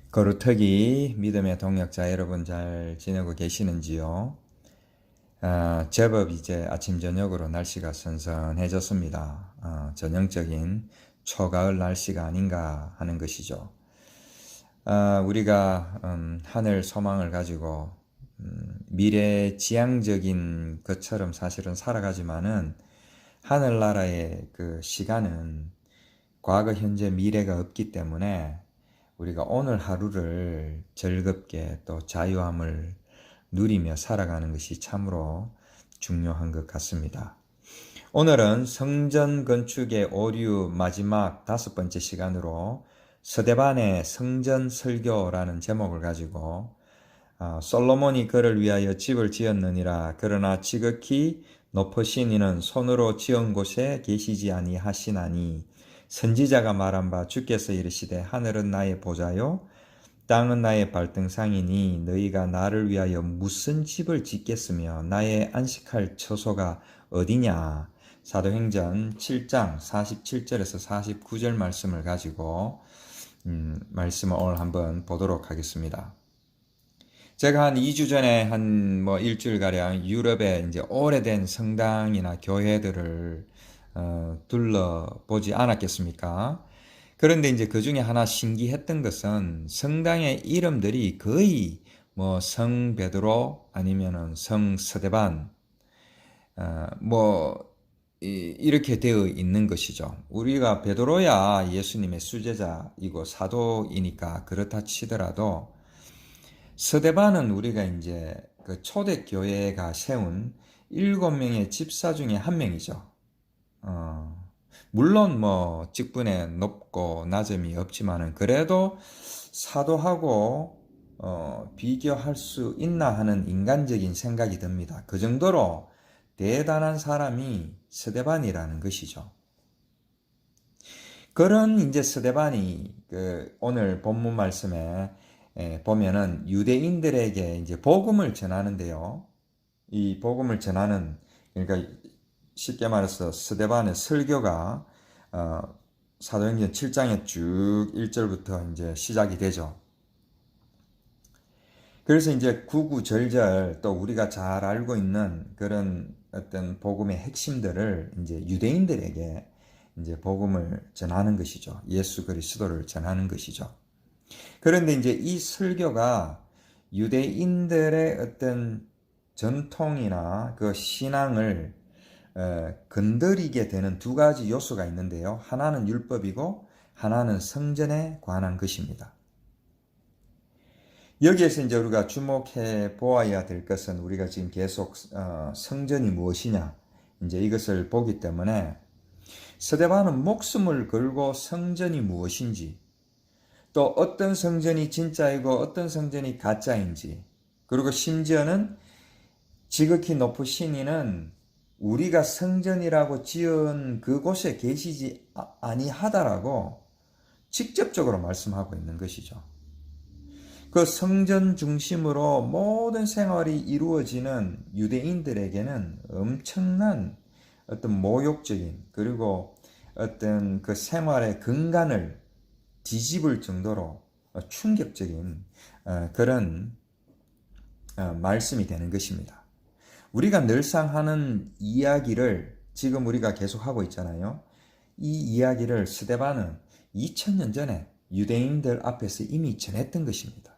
거루터기 믿음의 동역자 여러분 잘 지내고 계시는지요? 제법 이제 아침 저녁으로 날씨가 선선해졌습니다. 전형적인 초가을 날씨가 아닌가 하는 것이죠. 우리가 하늘 소망을 가지고 미래지향적인 것처럼 사실은 살아가지만은 하늘나라의 그 시간은 과거, 현재, 미래가 없기 때문에 우리가 오늘 하루를 즐겁게 또 자유함을 누리며 살아가는 것이 참으로 중요한 것 같습니다. 오늘은 성전 건축의 오류 마지막 5번째 시간으로 스데반의 성전 설교라는 제목을 가지고 솔로몬이 그를 위하여 집을 지었느니라. 그러나 지극히 높으신 이는 손으로 지은 곳에 계시지 아니하시나니 선지자가 말한 바 주께서 이르시되 하늘은 나의 보좌요 땅은 나의 발등상이니 너희가 나를 위하여 무슨 집을 짓겠으며 나의 안식할 처소가 어디냐. 사도행전 7장 47절에서 49절 말씀을 가지고 말씀을 오늘 한번 보도록 하겠습니다. 제가 한 2주 전에 한 뭐 일주일가량 유럽의 이제 오래된 성당이나 교회들을 둘러보지 않았겠습니까? 그런데 이제 그 중에 하나 신기했던 것은 성당의 이름들이 거의 뭐 성 베드로 아니면은 성 스데반 이렇게 되어 있는 것이죠. 우리가 베드로야 예수님의 수제자이고 사도이니까 그렇다 치더라도 스데반은 우리가 이제 그 초대교회가 세운 7명의 집사 중에 한 명이죠. 물론 뭐 직분에 높고 낮음이 없지만은 그래도 사도하고 비교할 수 있나 하는 인간적인 생각이 듭니다. 그 정도로 대단한 사람이 스데반이라는 것이죠. 그런 이제 스데반이 오늘 본문 말씀에 보면은 유대인들에게 이제 복음을 전하는데요. 이 복음을 전하는, 그러니까 쉽게 말해서 스데반의 설교가 사도행전 7장에 쭉 1절부터 이제 시작이 되죠. 그래서 이제 구구절절 또 우리가 잘 알고 있는 그런 어떤 복음의 핵심들을 이제 유대인들에게 이제 복음을 전하는 것이죠. 예수 그리스도를 전하는 것이죠. 그런데 이제 이 설교가 유대인들의 어떤 전통이나 그 신앙을 건드리게 되는 두 가지 요소가 있는데요. 하나는 율법이고 하나는 성전에 관한 것입니다. 여기에서 이제 우리가 주목해 보아야 될 것은 우리가 지금 계속 성전이 무엇이냐 이제 이것을 보기 때문에 스데반은 목숨을 걸고 성전이 무엇인지, 또 어떤 성전이 진짜이고 어떤 성전이 가짜인지, 그리고 심지어는 지극히 높으신 이는 우리가 성전이라고 지은 그곳에 계시지 아니하다라고 직접적으로 말씀하고 있는 것이죠. 그 성전 중심으로 모든 생활이 이루어지는 유대인들에게는 엄청난 어떤 모욕적인, 그리고 어떤 그 생활의 근간을 뒤집을 정도로 충격적인 그런 말씀이 되는 것입니다. 우리가 늘상 하는 이야기를 지금 우리가 계속 하고 있잖아요. 이 이야기를 스데반은 2000년 전에 유대인들 앞에서 이미 전했던 것입니다.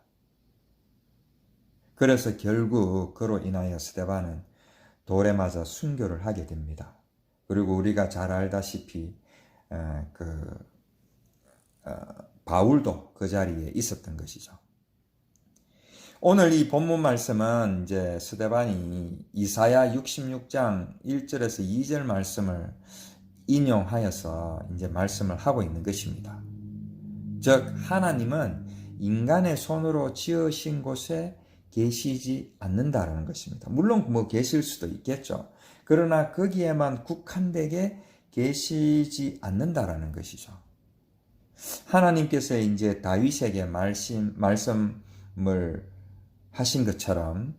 그래서 결국 그로 인하여 스데반은 돌에 맞아 순교를 하게 됩니다. 그리고 우리가 잘 알다시피 바울도 그 자리에 있었던 것이죠. 오늘 이 본문 말씀은 이제 스데반이 이사야 66장 1절에서 2절 말씀을 인용하여서 이제 말씀을 하고 있는 것입니다. 즉 하나님은 인간의 손으로 지으신 곳에 계시지 않는다라는 것입니다. 물론 뭐 계실 수도 있겠죠. 그러나 거기에만 국한되게 계시지 않는다라는 것이죠. 하나님께서 이제 다윗에게 말씀을 하신 것처럼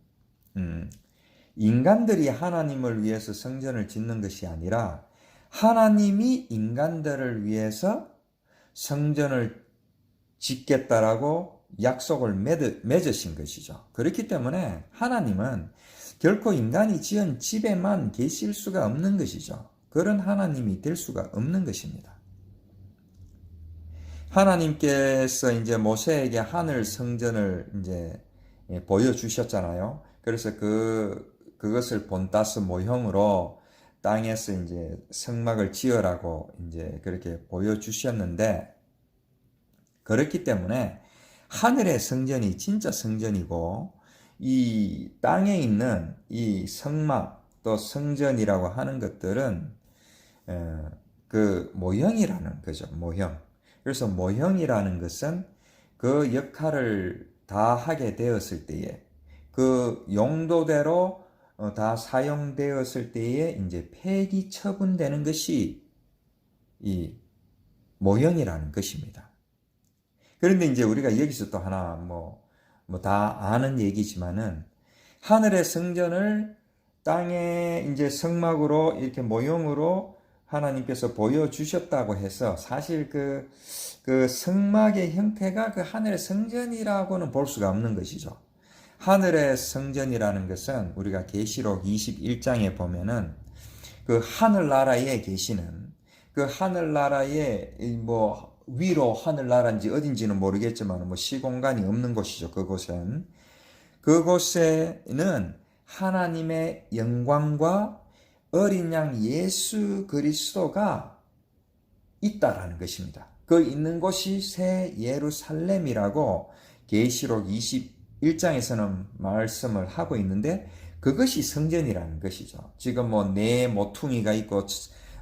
인간들이 하나님을 위해서 성전을 짓는 것이 아니라 하나님이 인간들을 위해서 성전을 짓겠다라고 약속을 맺으신 것이죠. 그렇기 때문에 하나님은 결코 인간이 지은 집에만 계실 수가 없는 것이죠. 그런 하나님이 될 수가 없는 것입니다. 하나님께서 이제 모세에게 하늘 성전을 이제 보여주셨잖아요. 그래서 그것을 본따스 모형으로 땅에서 이제 성막을 지으라고 이제 그렇게 보여주셨는데, 그렇기 때문에 하늘의 성전이 진짜 성전이고, 이 땅에 있는 이 성막 또 성전이라고 하는 것들은 그 모형이라는 거죠. 모형. 그래서 모형이라는 것은 그 역할을 다 하게 되었을 때에, 그 용도대로 다 사용되었을 때에 이제 폐기 처분되는 것이 이 모형이라는 것입니다. 그런데 이제 우리가 여기서 또 하나 뭐 다 아는 얘기지만은, 하늘의 성전을 땅에 이제 성막으로 이렇게 모형으로 하나님께서 보여주셨다고 해서 사실 그 성막의 형태가 그 하늘의 성전이라고는 볼 수가 없는 것이죠. 하늘의 성전이라는 것은 우리가 계시록 21장에 보면은 그 하늘나라에 계시는, 그 하늘나라에 뭐 위로 하늘나라인지 어딘지는 모르겠지만 뭐 시공간이 없는 곳이죠. 그곳에는 하나님의 영광과 어린 양 예수 그리스도가 있다라는 것입니다. 그 있는 곳이 새 예루살렘이라고 계시록 21장에서는 말씀을 하고 있는데, 그것이 성전이라는 것이죠. 지금 뭐 네 모퉁이가 있고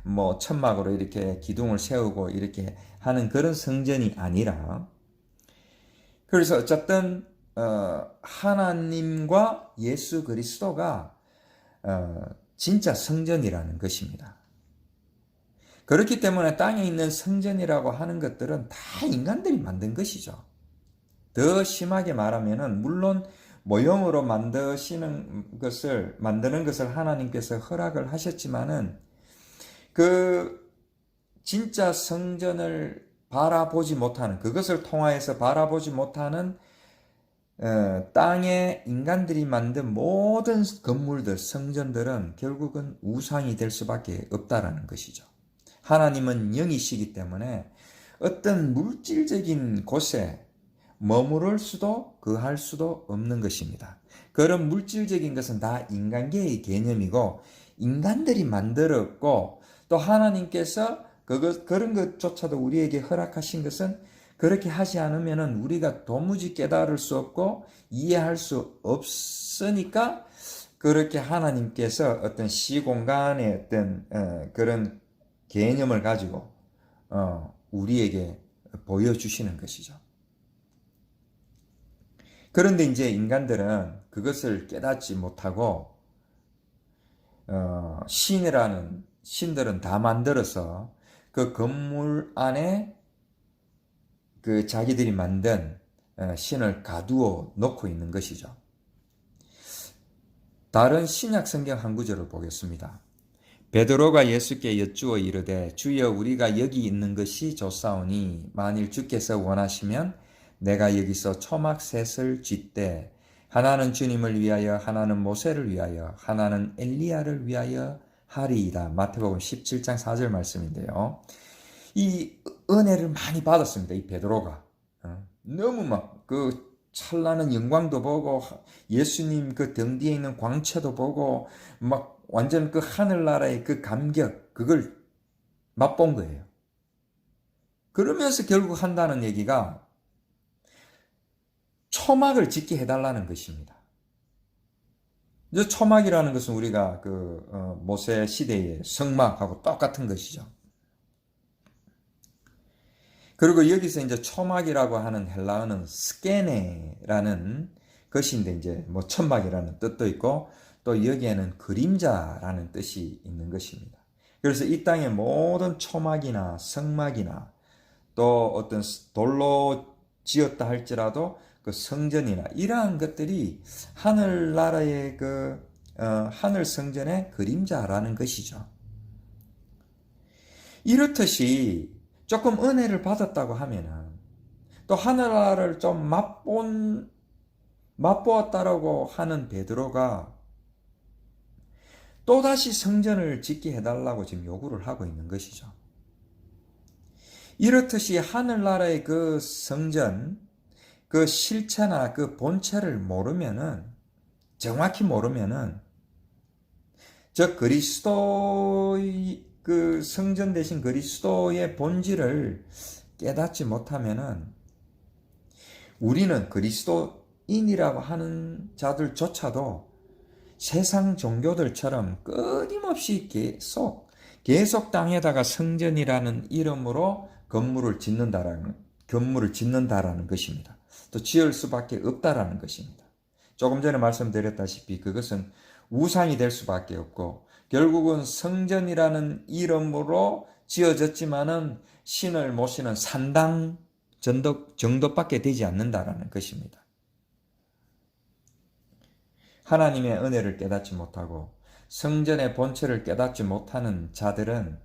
뭐 천막으로 이렇게 기둥을 세우고 이렇게 하는 그런 성전이 아니라, 그래서 어쨌든 하나님과 예수 그리스도가 진짜 성전이라는 것입니다. 그렇기 때문에 땅에 있는 성전이라고 하는 것들은 다 인간들이 만든 것이죠. 더 심하게 말하면은, 물론 모형으로 만드는 것을 하나님께서 허락을 하셨지만은, 그 진짜 성전을 바라보지 못하는, 그것을 통하여서 바라보지 못하는 땅에 인간들이 만든 모든 건물들, 성전들은 결국은 우상이 될 수밖에 없다라는 것이죠. 하나님은 영이시기 때문에 어떤 물질적인 곳에 머무를 수도 거할 수도 없는 것입니다. 그런 물질적인 것은 다 인간계의 개념이고, 인간들이 만들었고, 또 하나님께서 그런 것조차도 우리에게 허락하신 것은, 그렇게 하지 않으면 우리가 도무지 깨달을 수 없고 이해할 수 없으니까, 그렇게 하나님께서 어떤 시공간의 어떤 그런 개념을 가지고 우리에게 보여주시는 것이죠. 그런데 이제 인간들은 그것을 깨닫지 못하고 신들은 다 만들어서 그 건물 안에 그 자기들이 만든 신을 가두어 놓고 있는 것이죠. 다른 신약 성경 한 구절을 보겠습니다. 베드로가 예수께 여쭈어 이르되, 주여, 우리가 여기 있는 것이 좋사오니 만일 주께서 원하시면 내가 여기서 초막 셋을 쥐되, 하나는 주님을 위하여, 하나는 모세를 위하여, 하나는 엘리야를 위하여 하리이다. 마태복음 17장 4절 말씀인데요. 이 은혜를 많이 받았습니다. 이 베드로가 너무 막 그 찬란한 영광도 보고, 예수님 그 등 뒤에 있는 광채도 보고, 막 완전 그 하늘나라의 그 감격, 그걸 맛본 거예요. 그러면서 결국 한다는 얘기가 초막을 짓게 해달라는 것입니다. 이제 초막이라는 것은 우리가 모세 시대의 성막하고 똑같은 것이죠. 그리고 여기서 이제 초막이라고 하는 헬라어는 스케네라는 것인데, 이제 뭐 천막이라는 뜻도 있고, 또 여기에는 그림자라는 뜻이 있는 것입니다. 그래서 이 땅의 모든 초막이나 성막이나 또 어떤 돌로 지었다 할지라도 그 성전이나 이러한 것들이 하늘나라의 하늘 성전의 그림자라는 것이죠. 이렇듯이 조금 은혜를 받았다고 하면은, 또 하늘나라를 좀 맛보았다라고 하는 베드로가 또다시 성전을 짓게 해달라고 지금 요구를 하고 있는 것이죠. 이렇듯이 하늘나라의 그 성전, 그 실체나 그 본체를 모르면은, 정확히 모르면은, 저 그리스도의 그 성전 대신 그리스도의 본질을 깨닫지 못하면은 우리는 그리스도인이라고 하는 자들조차도 세상 종교들처럼 끊임없이 계속 땅에다가 성전이라는 이름으로 건물을 짓는다라는 것입니다. 또 지을 수밖에 없다라는 것입니다. 조금 전에 말씀드렸다시피 그것은 우상이 될 수밖에 없고 결국은 성전이라는 이름으로 지어졌지만은 신을 모시는 산당 정도밖에 되지 않는다라는 것입니다. 하나님의 은혜를 깨닫지 못하고 성전의 본체를 깨닫지 못하는 자들은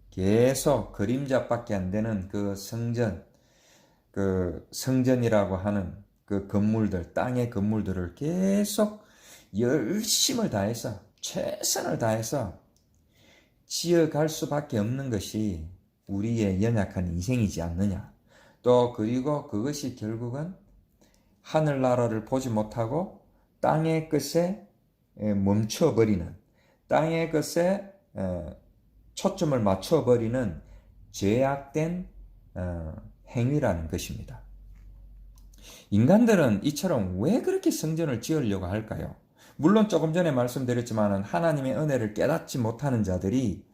계속 그림자밖에 안 되는 그 성전이라고 하는 그 건물들, 땅의 건물들을 계속 열심을 다해서, 최선을 다해서 지어갈 수밖에 없는 것이 우리의 연약한 인생이지 않느냐. 또 그리고 그것이 결국은 하늘나라를 보지 못하고 땅의 것에 멈춰버리는, 땅의 것에 초점을 맞춰버리는 죄악된 행위라는 것입니다. 인간들은 이처럼 왜 그렇게 성전을 지으려고 할까요? 물론 조금 전에 말씀드렸지만 하나님의 은혜를 깨닫지 못하는 자들이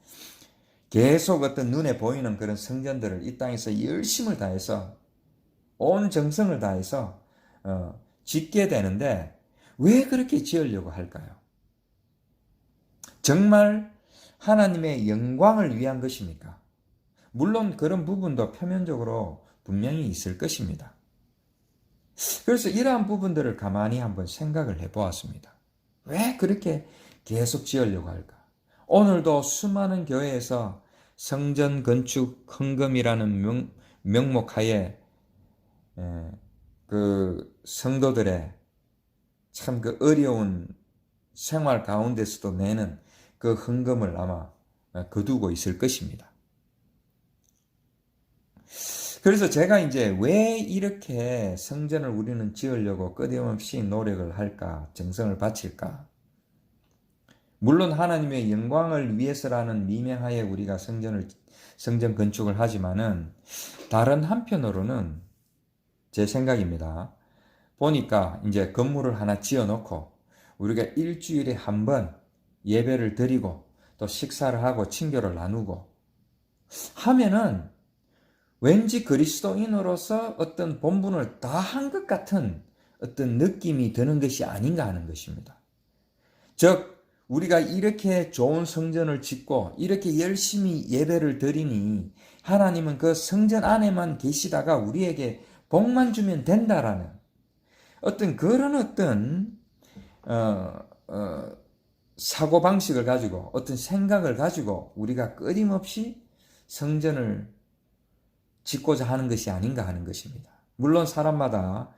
계속 어떤 눈에 보이는 그런 성전들을 이 땅에서 열심을 다해서 온 정성을 다해서 짓게 되는데 왜 그렇게 지으려고 할까요? 정말 하나님의 영광을 위한 것입니까? 물론 그런 부분도 표면적으로 분명히 있을 것입니다. 그래서 이러한 부분들을 가만히 한번 생각을 해보았습니다. 왜 그렇게 계속 지으려고 할까? 오늘도 수많은 교회에서 성전 건축 헌금이라는 명목하에 그 성도들의 참 그 어려운 생활 가운데서도 내는 그 헌금을 아마 거두고 있을 것입니다. 그래서 제가 이제 왜 이렇게 성전을 우리는 지으려고 끊임없이 노력을 할까, 정성을 바칠까? 물론 하나님의 영광을 위해서라는 미명하에 우리가 성전 건축을 하지만은 다른 한편으로는 제 생각입니다. 보니까 이제 건물을 하나 지어놓고 우리가 일주일에 한 번 예배를 드리고 또 식사를 하고 친교를 나누고 하면은 왠지 그리스도인으로서 어떤 본분을 다 한 것 같은 어떤 느낌이 드는 것이 아닌가 하는 것입니다. 즉 우리가 이렇게 좋은 성전을 짓고 이렇게 열심히 예배를 드리니 하나님은 그 성전 안에만 계시다가 우리에게 복만 주면 된다라는 그런 사고방식을 가지고 어떤 생각을 가지고 우리가 끊임없이 성전을 짓고자 하는 것이 아닌가 하는 것입니다. 물론 사람마다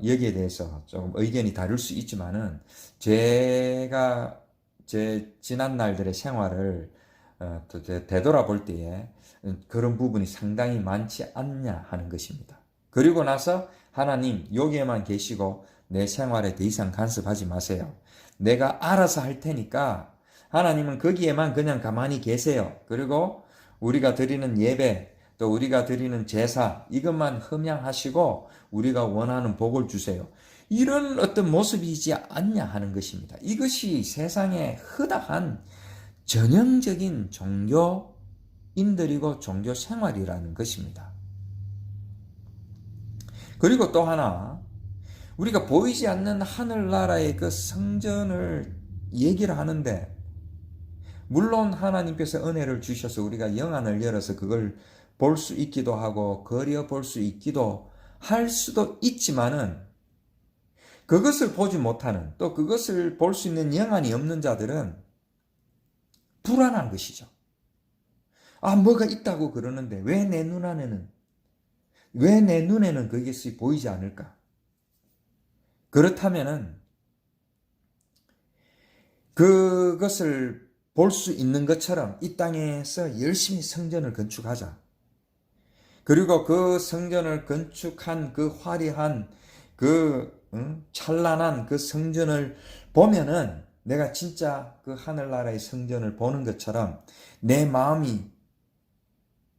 여기에 대해서 조금 의견이 다를 수 있지만은 제가 제 지난 날들의 생활을 되돌아볼 때에 그런 부분이 상당히 많지 않냐 하는 것입니다. 그리고 나서 하나님 여기에만 계시고 내 생활에 더 이상 간섭하지 마세요. 내가 알아서 할 테니까 하나님은 거기에만 그냥 가만히 계세요. 그리고 우리가 드리는 예배 또 우리가 드리는 제사 이것만 흠양하시고 우리가 원하는 복을 주세요. 이런 어떤 모습이지 않냐 하는 것입니다. 이것이 세상의 허다한 전형적인 종교인들이고 종교 생활이라는 것입니다. 그리고 또 하나 우리가 보이지 않는 하늘나라의 그 성전을 얘기를 하는데 물론 하나님께서 은혜를 주셔서 우리가 영안을 열어서 그걸 볼 수 있기도 하고 그려볼 수 있기도 할 수도 있지만은 그것을 보지 못하는 또 그것을 볼 수 있는 영안이 없는 자들은 불안한 것이죠. 뭐가 있다고 그러는데 왜 내 눈 안에는 왜 내 눈에는 그것이 보이지 않을까? 그렇다면은 그것을 볼 수 있는 것처럼 이 땅에서 열심히 성전을 건축하자. 그리고 그 성전을 건축한 그 화려한 찬란한 그 성전을 보면은 내가 진짜 그 하늘나라의 성전을 보는 것처럼 내 마음이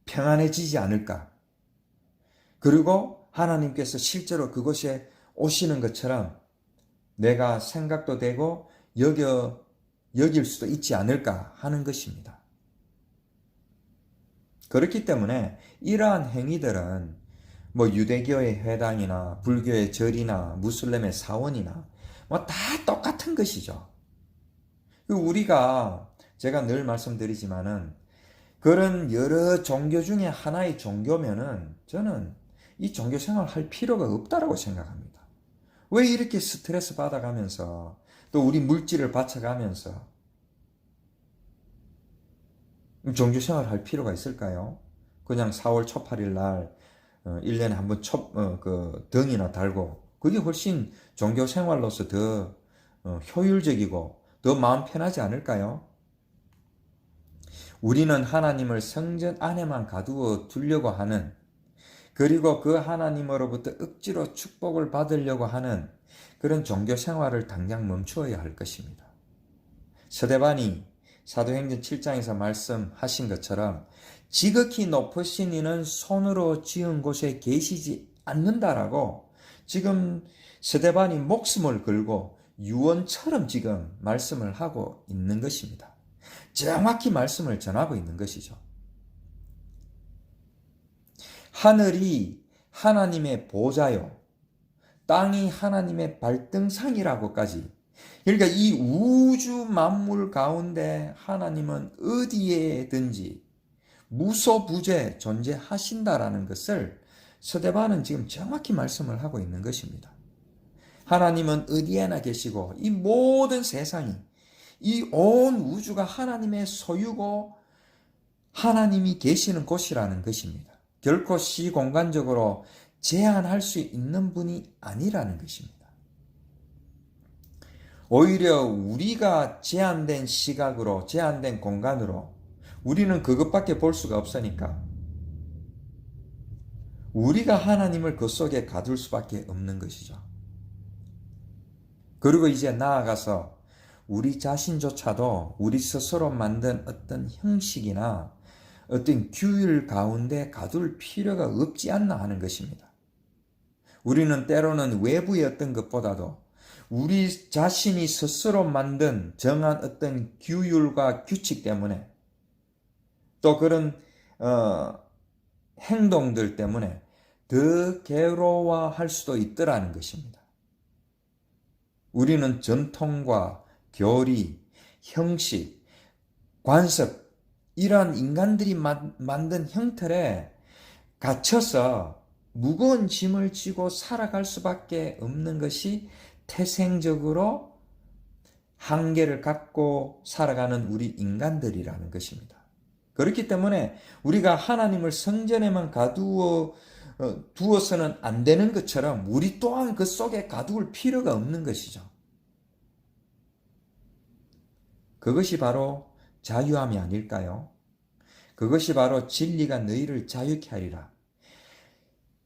평안해지지 않을까? 그리고 하나님께서 실제로 그곳에 오시는 것처럼 내가 생각도 되고 여길 수도 있지 않을까 하는 것입니다. 그렇기 때문에 이러한 행위들은 뭐 유대교의 회당이나 불교의 절이나 무슬림의 사원이나 뭐 다 똑같은 것이죠. 우리가 제가 늘 말씀드리지만은 그런 여러 종교 중에 하나의 종교면은 저는 이 종교 생활 할 필요가 없다라고 생각합니다. 왜 이렇게 스트레스 받아가면서 또 우리 물질을 바쳐가면서 종교 생활 할 필요가 있을까요? 그냥 4월 초 8일 날 1년에 한 번 등이나 달고 그게 훨씬 종교 생활로서 더 효율적이고 더 마음 편하지 않을까요? 우리는 하나님을 성전 안에만 가두어 두려고 하는, 그리고 그 하나님으로부터 억지로 축복을 받으려고 하는 그런 종교 생활을 당장 멈추어야 할 것입니다. 스데반이 사도행전 7장에서 말씀하신 것처럼 지극히 높으신 이는 손으로 지은 곳에 계시지 않는다라고 지금 스데반이 목숨을 걸고 유언처럼 지금 말씀을 하고 있는 것입니다. 정확히 말씀을 전하고 있는 것이죠. 하늘이 하나님의 보좌요, 땅이 하나님의 발등상이라고까지. 그러니까 이 우주 만물 가운데 하나님은 어디에든지 무소부재 존재하신다라는 것을 스데반은 지금 정확히 말씀을 하고 있는 것입니다. 하나님은 어디에나 계시고 이 모든 세상이, 이 온 우주가 하나님의 소유고 하나님이 계시는 곳이라는 것입니다. 결코 시공간적으로 제한할 수 있는 분이 아니라는 것입니다. 오히려 우리가 제한된 시각으로, 제한된 공간으로 우리는 그것밖에 볼 수가 없으니까 우리가 하나님을 그 속에 가둘 수밖에 없는 것이죠. 그리고 이제 나아가서 우리 자신조차도 우리 스스로 만든 어떤 형식이나 어떤 규율 가운데 가둘 필요가 없지 않나 하는 것입니다. 우리는 때로는 외부의 어떤 것보다도 우리 자신이 스스로 만든 정한 어떤 규율과 규칙 때문에 또 그런 행동들 때문에 더 괴로워할 수도 있더라는 것입니다. 우리는 전통과 교리, 형식, 관습, 이러한 인간들이 만든 형틀에 갇혀서 무거운 짐을 지고 살아갈 수밖에 없는 것이 태생적으로 한계를 갖고 살아가는 우리 인간들이라는 것입니다. 그렇기 때문에 우리가 하나님을 성전에만 두어서는 안 되는 것처럼 우리 또한 그 속에 가두을 필요가 없는 것이죠. 그것이 바로 자유함이 아닐까요? 그것이 바로 진리가 너희를 자유케 하리라.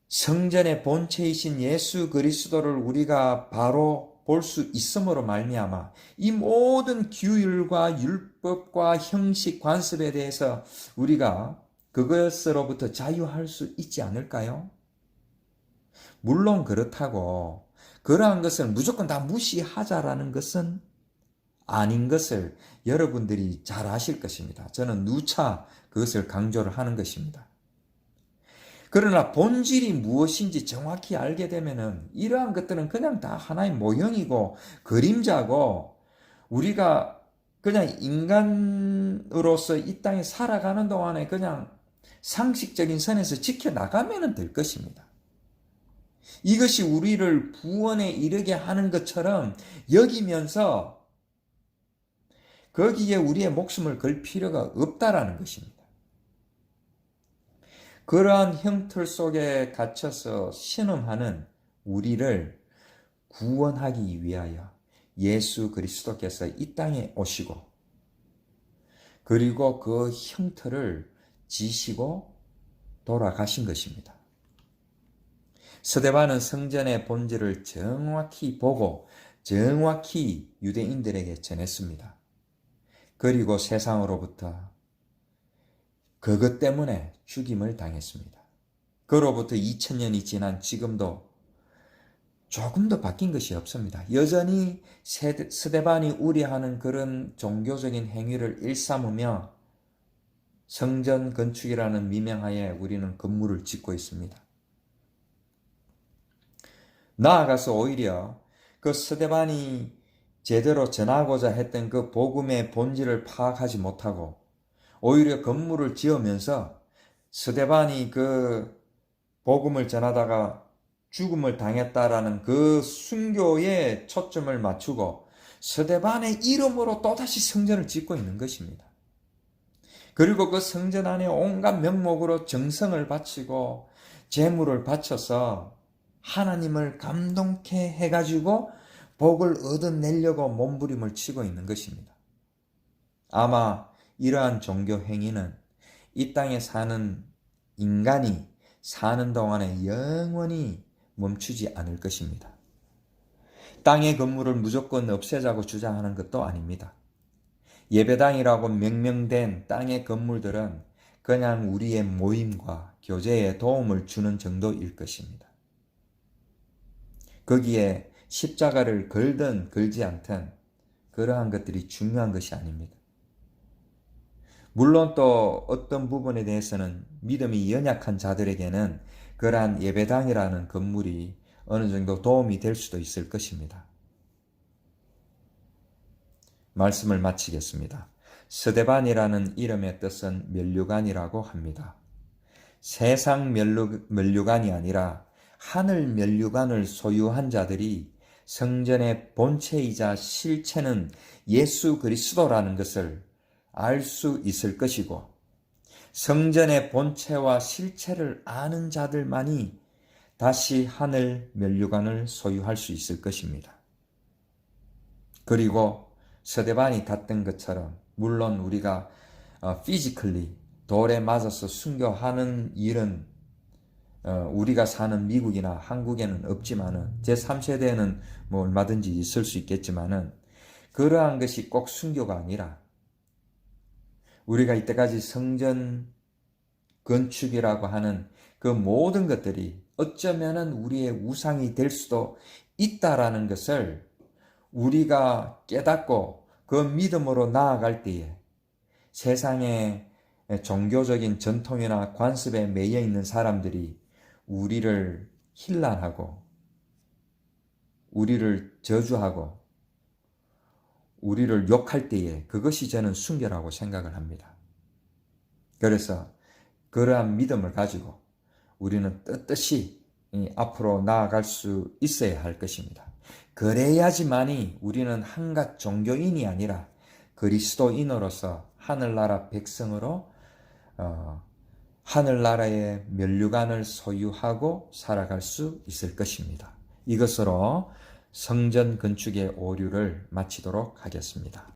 성전의 본체이신 예수 그리스도를 우리가 바로 볼 수 있음으로 말미암아 이 모든 규율과 율법과 형식 관습에 대해서 우리가 그것으로부터 자유할 수 있지 않을까요? 물론 그렇다고 그러한 것을 무조건 다 무시하자라는 것은 아닌 것을 여러분들이 잘 아실 것입니다. 저는 누차 그것을 강조를 하는 것입니다. 그러나 본질이 무엇인지 정확히 알게 되면은 이러한 것들은 그냥 다 하나의 모형이고 그림자고 우리가 그냥 인간으로서 이 땅에 살아가는 동안에 그냥 상식적인 선에서 지켜나가면 될 것입니다. 이것이 우리를 구원에 이르게 하는 것처럼 여기면서 거기에 우리의 목숨을 걸 필요가 없다라는 것입니다. 그러한 형틀 속에 갇혀서 신음하는 우리를 구원하기 위하여 예수 그리스도께서 이 땅에 오시고, 그리고 그 형틀을 지시고 돌아가신 것입니다. 스데반은 성전의 본질을 정확히 보고 정확히 유대인들에게 전했습니다. 그리고 세상으로부터 그것 때문에 죽임을 당했습니다. 그로부터 2000년이 지난 지금도 조금도 바뀐 것이 없습니다. 여전히 스데반이 우려하는 그런 종교적인 행위를 일삼으며 성전 건축이라는 미명하에 우리는 건물을 짓고 있습니다. 나아가서 오히려 그 스데반이 제대로 전하고자 했던 그 복음의 본질을 파악하지 못하고 오히려 건물을 지으면서 스데반이 그 복음을 전하다가 죽음을 당했다라는 그 순교에 초점을 맞추고 스데반의 이름으로 또다시 성전을 짓고 있는 것입니다. 그리고 그 성전 안에 온갖 명목으로 정성을 바치고 재물을 바쳐서 하나님을 감동케 해가지고 복을 얻어내려고 몸부림을 치고 있는 것입니다. 아마 이러한 종교 행위는 이 땅에 사는 인간이 사는 동안에 영원히 멈추지 않을 것입니다. 땅의 건물을 무조건 없애자고 주장하는 것도 아닙니다. 예배당이라고 명명된 땅의 건물들은 그냥 우리의 모임과 교제에 도움을 주는 정도일 것입니다. 거기에 십자가를 걸든 걸지 않든 그러한 것들이 중요한 것이 아닙니다. 물론 또 어떤 부분에 대해서는 믿음이 연약한 자들에게는 그러한 예배당이라는 건물이 어느 정도 도움이 될 수도 있을 것입니다. 말씀을 마치겠습니다. 스데반이라는 이름의 뜻은 면류관이라고 합니다. 세상 면류관이 아니라 하늘 면류관을 소유한 자들이 성전의 본체이자 실체는 예수 그리스도라는 것을 알 수 있을 것이고, 성전의 본체와 실체를 아는 자들만이 다시 하늘 면류관을 소유할 수 있을 것입니다. 그리고 스데반이 갔던 것처럼 물론 우리가 physically 돌에 맞아서 순교하는 일은 우리가 사는 미국이나 한국에는 없지만은 제3세대에는 뭐 얼마든지 있을 수 있겠지만은 그러한 것이 꼭 순교가 아니라 우리가 이때까지 성전 건축이라고 하는 그 모든 것들이 어쩌면은 우리의 우상이 될 수도 있다라는 것을 우리가 깨닫고 그 믿음으로 나아갈 때에 세상의 종교적인 전통이나 관습에 매여 있는 사람들이 우리를 힐난하고 우리를 저주하고 우리를 욕할 때에 그것이 저는 순교라고 생각을 합니다. 그래서 그러한 믿음을 가지고 우리는 떳떳이 앞으로 나아갈 수 있어야 할 것입니다. 그래야지만이 우리는 한갓 종교인이 아니라 그리스도인으로서 하늘나라 백성으로 하늘나라의 면류관을 소유하고 살아갈 수 있을 것입니다. 이것으로 성전 건축의 오류를 마치도록 하겠습니다.